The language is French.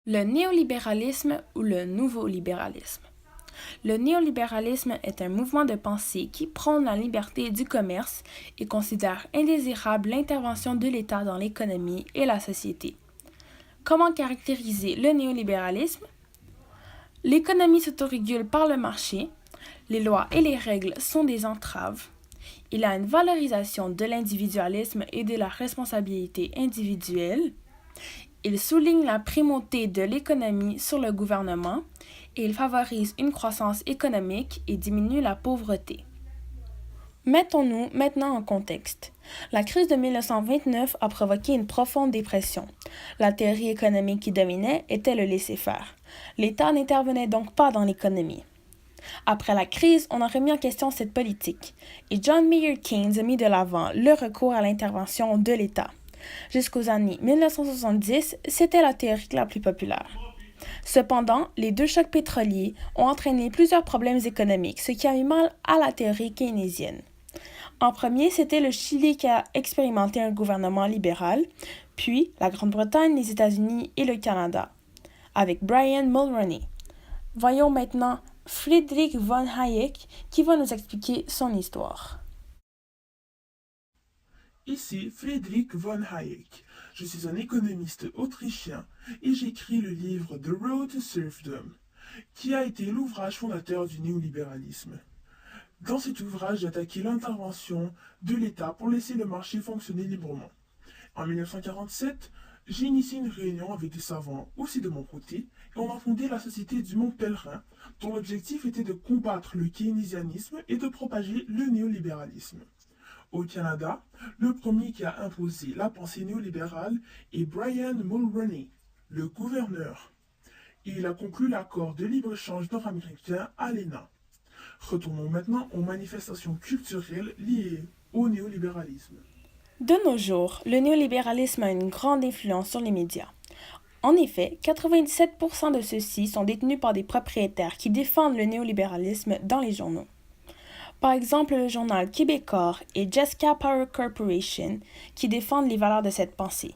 Le néolibéralisme ou le nouveau libéralisme. Le néolibéralisme est un mouvement de pensée qui prône la liberté du commerce et considère indésirable l'intervention de l'État dans l'économie et la société. Comment caractériser le néolibéralisme? L'économie s'autorégule par le marché, les lois et les règles sont des entraves. Il a une valorisation de l'individualisme et de la responsabilité individuelle. Il souligne la primauté de l'économie sur le gouvernement et il favorise une croissance économique et diminue la pauvreté. Mettons-nous maintenant en contexte. La crise de 1929 a provoqué une profonde dépression. La théorie économique qui dominait était le laisser-faire. L'État n'intervenait donc pas dans l'économie. Après la crise, on a remis en question cette politique et John Maynard Keynes a mis de l'avant le recours à l'intervention de l'État. Jusqu'aux années 1970, c'était la théorie la plus populaire. Cependant, les deux chocs pétroliers ont entraîné plusieurs problèmes économiques, ce qui a mis mal à la théorie keynésienne. En premier, c'était le Chili qui a expérimenté un gouvernement libéral, puis la Grande-Bretagne, les États-Unis et le Canada, avec Brian Mulroney. Voyons maintenant Friedrich von Hayek qui va nous expliquer son histoire. Ici Friedrich von Hayek. Je suis un économiste autrichien et j'écris le livre The Road to Serfdom, qui a été l'ouvrage fondateur du néolibéralisme. Dans cet ouvrage, j'ai attaqué l'intervention de l'État pour laisser le marché fonctionner librement. En 1947, j'ai initié une réunion avec des savants aussi de mon côté et on a fondé la Société du Mont Pèlerin, dont l'objectif était de combattre le keynésianisme et de propager le néolibéralisme. Au Canada, le premier qui a imposé la pensée néolibérale est Brian Mulroney, le gouverneur. Et il a conclu l'accord de libre-échange nord-américain à l'ENA. Retournons maintenant aux manifestations culturelles liées au néolibéralisme. De nos jours, le néolibéralisme a une grande influence sur les médias. En effet, 97% de ceux-ci sont détenus par des propriétaires qui défendent le néolibéralisme dans les journaux. Par exemple, le journal Québecor et Jessica Power Corporation qui défendent les valeurs de cette pensée,